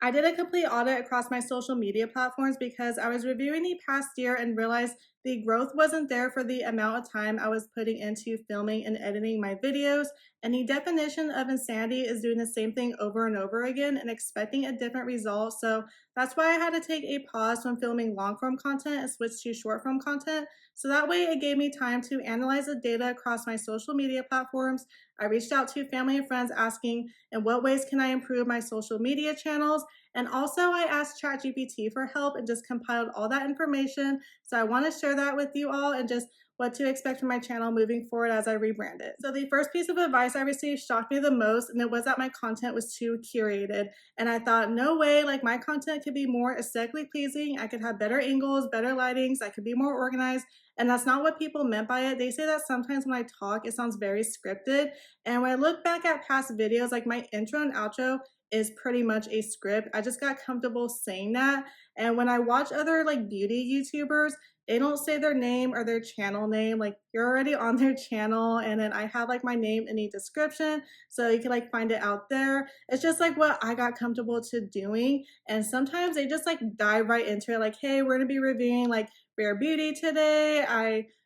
I did a complete audit across my social media platforms because I was reviewing the past year and realized the growth wasn't there for the amount of time I was putting into filming and editing my videos. And the definition of insanity is doing the same thing over and over again and expecting a different result. So that's why I had to take a pause from filming long form content and switch to short form content. So that way it gave me time to analyze the data across my social media platforms. I reached out to family and friends asking, in what ways can I improve my social media channels? And also I asked ChatGPT for help and just compiled all that information. So I want to share that with you all and just what to expect from my channel moving forward as I rebrand it. So the first piece of advice I received shocked me the most, and it was that my content was too curated. And I thought, no way, like my content could be more aesthetically pleasing. I could have better angles, better lightings. I could be more organized. And that's not what people meant by it. They say that sometimes when I talk, it sounds very scripted. And when I look back at past videos, like my intro and outro is pretty much a script. I just got comfortable saying that. And when I watch other like beauty YouTubers, they don't say their name or their channel name. Like you're already on their channel, and then I have like my name in the description so you can like find it out there. It's just like what I got comfortable to doing. And sometimes they just like dive right into it, like, hey, we're gonna be reviewing like rare beauty today.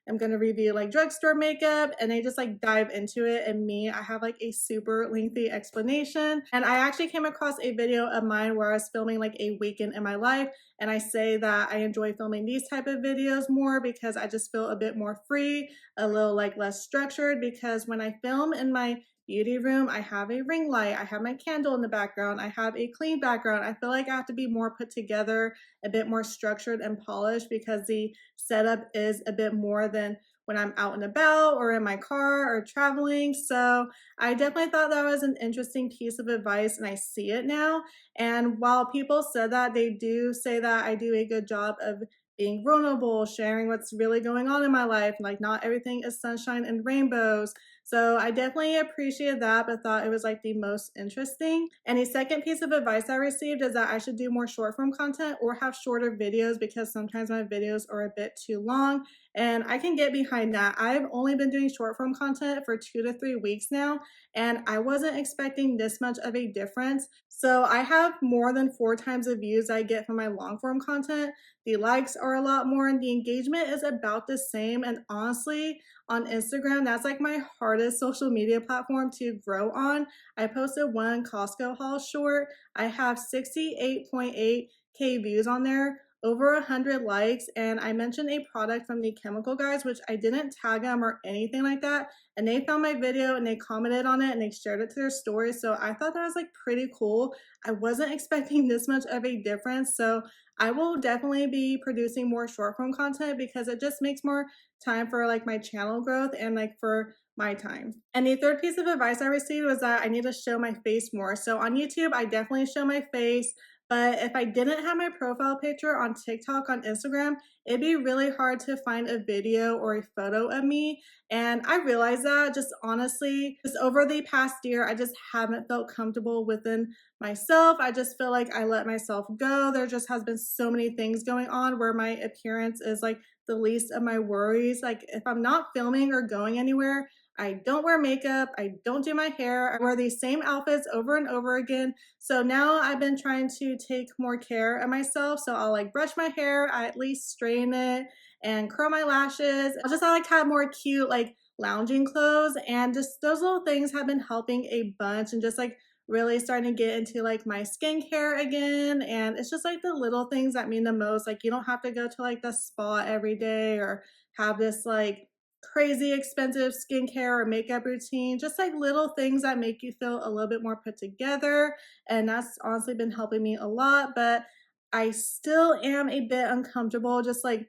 I'm gonna review like drugstore makeup, and they just like dive into it. And me, I have like a super lengthy explanation. And I actually came across a video of mine where I was filming like a weekend in my life, and I say that I enjoy filming these type of videos more because I just feel a bit more free, a little like less structured, because when I film in my beauty room, I have a ring light, I have my candle in the background, I have a clean background. I feel like I have to be more put together, a bit more structured and polished, because the setup is a bit more than when I'm out and about or in my car or traveling. So I definitely thought that was an interesting piece of advice, and I see it now. And while people said that, they do say that I do a good job of being vulnerable, sharing what's really going on in my life. Like not everything is sunshine and rainbows. So I definitely appreciated that, but thought it was like the most interesting. And the second piece of advice I received is that I should do more short form content or have shorter videos, because sometimes my videos are a bit too long. And I can get behind that. I've only been doing short form content for 2 to 3 weeks now, and I wasn't expecting this much of a difference. So I have more than 4 times the views I get from my long form content. The likes are a lot more, and the engagement is about the same. And honestly, on Instagram, that's like my hardest social media platform to grow on. I posted one Costco haul short. I have 68.8K views on there, over 100 likes, and I mentioned a product from the chemical guys, which I didn't tag them or anything like that, and they found my video and they commented on it and they shared it to their story. So I thought that was like pretty cool. I wasn't expecting this much of a difference. So I will definitely be producing more short form content because it just makes more time for like my channel growth and like for my time. And the third piece of advice I received was that I need to show my face more. So on YouTube, I definitely show my face. But if I didn't have my profile picture on TikTok, on Instagram, it'd be really hard to find a video or a photo of me. And I realized that just honestly, just over the past year, I just haven't felt comfortable within myself. I just feel like I let myself go. There just has been so many things going on where my appearance is like the least of my worries. Like if I'm not filming or going anywhere, I don't wear makeup, I don't do my hair, I wear these same outfits over and over again. So now I've been trying to take more care of myself. So I'll like brush my hair, I at least straighten it and curl my lashes. I like have more cute like lounging clothes, and just those little things have been helping a bunch, and just like really starting to get into like my skincare again. And it's just like the little things that mean the most. Like you don't have to go to like the spa every day or have this like crazy expensive skincare or makeup routine, just like little things that make you feel a little bit more put together. And that's honestly been helping me a lot. But I still am a bit uncomfortable just like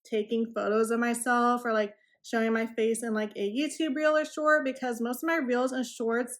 taking photos of myself or like showing my face in like a YouTube reel or short, because most of my reels and shorts,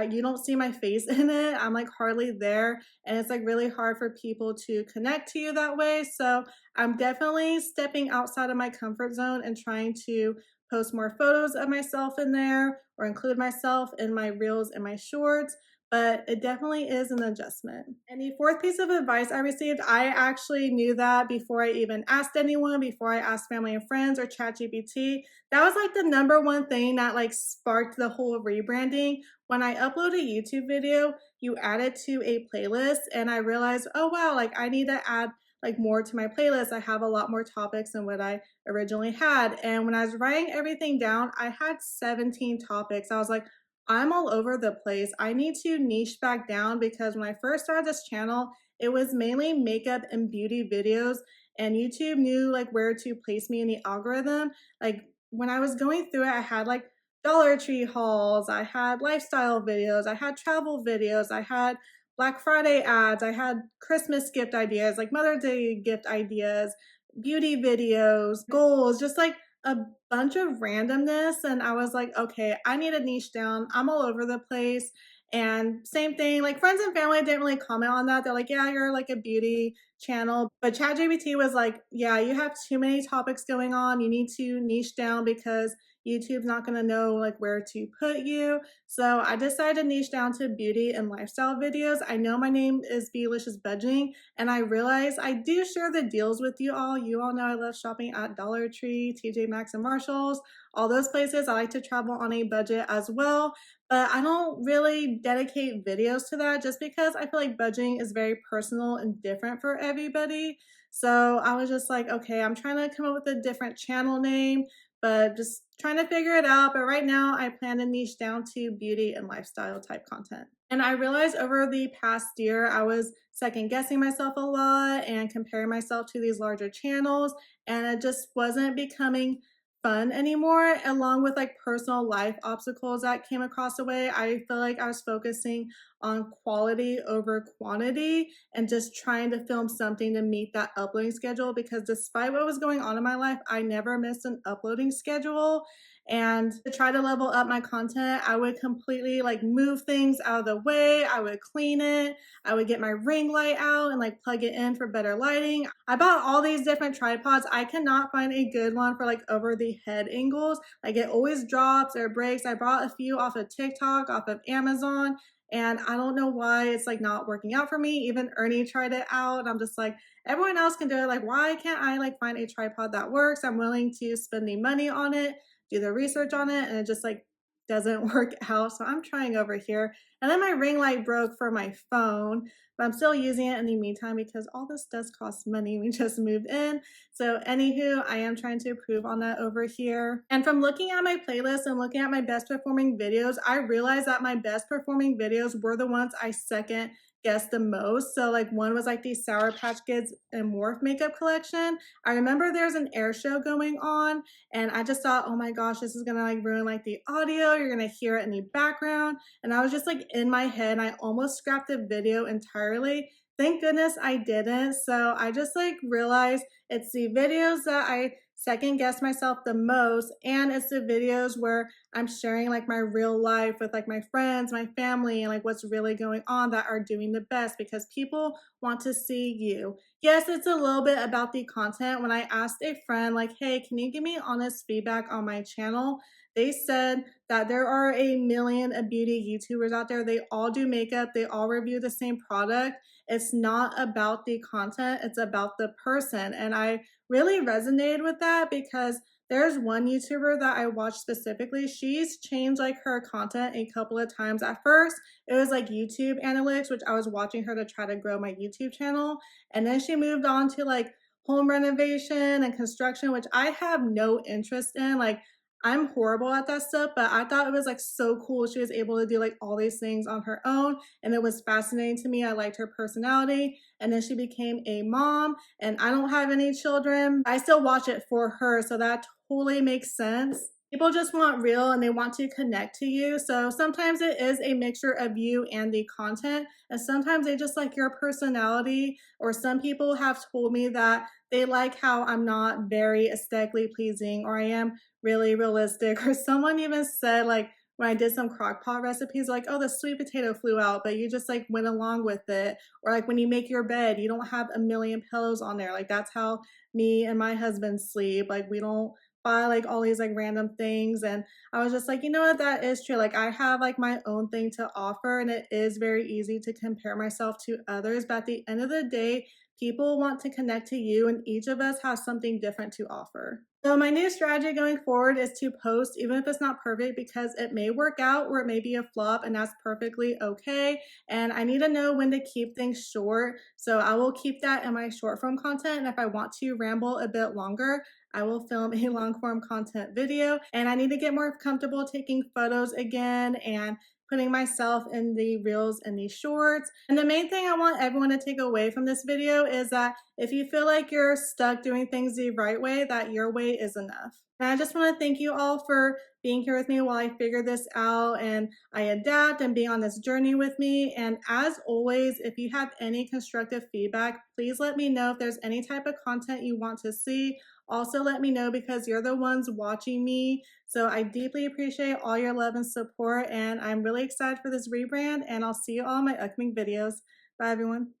you don't see my face in it. I'm like hardly there, and it's like really hard for people to connect to you that way. So I'm definitely stepping outside of my comfort zone and trying to post more photos of myself in there or include myself in my reels and my shorts. But it definitely is an adjustment. And the fourth piece of advice I received, I actually knew that before I even asked anyone, before I asked family and friends or ChatGPT. That was like the number one thing that like sparked the whole rebranding. When I upload a YouTube video, you add it to a playlist, and I realized, oh wow, like I need to add like more to my playlist. I have a lot more topics than what I originally had. And when I was writing everything down, I had 17 topics. I was like, I'm all over the place. I need to niche back down because when I first started this channel, it was mainly makeup and beauty videos, and YouTube knew like where to place me in the algorithm. Like when I was going through it, I had like Dollar Tree hauls, I had lifestyle videos, I had travel videos, I had Black Friday ads, I had Christmas gift ideas, like Mother's Day gift ideas, beauty videos, goals, just like a bunch of randomness. And I was like, okay, I need to niche down. I'm all over the place. And same thing, like friends and family didn't really comment on that. They're like, yeah, you're like a beauty channel. But ChatGPT was like, yeah, you have too many topics going on. You need to niche down because YouTube's not going to know like where to put you. So I decided to niche down to beauty and lifestyle videos. I know my name is Beautylicious Budgeting, and I realize I do share the deals with you all. You all know I love shopping at Dollar Tree, TJ Maxx, and Marshalls, all those places. I like to travel on a budget as well, but I don't really dedicate videos to that just because I feel like budgeting is very personal and different for everybody. So I was just like, okay, I'm trying to come up with a different channel name, but just trying to figure it out. But right now, I plan to niche down to beauty and lifestyle type content. And I realized over the past year, I was second guessing myself a lot and comparing myself to these larger channels, and it just wasn't becoming fun anymore, along with like personal life obstacles that came across the way. I feel like I was focusing on quality over quantity and just trying to film something to meet that uploading schedule, because despite what was going on in my life, I never missed an uploading schedule. And to try to level up my content, I would completely like move things out of the way. I would clean it. I would get my ring light out and like plug it in for better lighting. I bought all these different tripods. I cannot find a good one for like over the head angles. Like it always drops or breaks. I bought a few off of TikTok, off of Amazon, and I don't know why it's like not working out for me. Even Ernie tried it out. I'm just like, everyone else can do it. Like, why can't I like find a tripod that works? I'm willing to spend the money on it, do the research on it, and it just like doesn't work out. So I'm trying over here. And then my ring light broke for my phone, but I'm still using it in the meantime because all this does cost money. We just moved in. So anywho, I am trying to improve on that over here. And from looking at my playlist and looking at my best performing videos, I realized that my best performing videos were the ones I second guessed the most. So like one was like the Sour Patch Kids and Morph makeup collection. I remember there's an air show going on, and I just thought, oh my gosh, this is gonna like ruin like the audio. You're gonna hear it in the background. And I was just like in my head, and I almost scrapped the video entirely. Thank goodness I didn't. So I just like realized it's the videos that I second guess myself the most, and it's the videos where I'm sharing like my real life with like my friends, my family, and like what's really going on that are doing the best, because people want to see you. Yes, it's a little bit about the content. When I asked a friend like, hey, can you give me honest feedback on my channel? They said that there are a million of beauty YouTubers out there. They all do makeup, they all review the same product. It's not about the content, it's about the person. And I really resonated with that because there's one YouTuber that I watch specifically. She's changed like her content a couple of times. At first, it was like YouTube analytics, which I was watching her to try to grow my YouTube channel. And then she moved on to like home renovation and construction, which I have no interest in. Like, I'm horrible at that stuff, but I thought it was like so cool. She was able to do like all these things on her own, and it was fascinating to me. I liked her personality. And then she became a mom, and I don't have any children. I still watch it for her, so that totally makes sense. People just want real and they want to connect to you. So sometimes it is a mixture of you and the content, and sometimes they just like your personality. Or some people have told me that they like how I'm not very aesthetically pleasing, or I am really realistic. Or someone even said like when I did some crock pot recipes, like, oh, the sweet potato flew out, but you just like went along with it. Or like when you make your bed, you don't have a million pillows on there. Like that's how me and my husband sleep. Like we don't buy like all these like random things. And I was just like, you know what, that is true. Like I have like my own thing to offer, and it is very easy to compare myself to others. But at the end of the day, people want to connect to you, and each of us has something different to offer. So my new strategy going forward is to post even if it's not perfect, because it may work out or it may be a flop, and that's perfectly okay. And I need to know when to keep things short. So I will keep that in my short form content. And if I want to ramble a bit longer, I will film a long form content video. And I need to get more comfortable taking photos again and putting myself in the reels and the shorts. And the main thing I want everyone to take away from this video is that if you feel like you're stuck doing things the right way, that your way is enough. And I just want to thank you all for being here with me while I figure this out and I adapt and being on this journey with me. And as always, if you have any constructive feedback, please let me know if there's any type of content you want to see. Also, let me know, because you're the ones watching me. So I deeply appreciate all your love and support. And I'm really excited for this rebrand. And I'll see you all in my upcoming videos. Bye, everyone.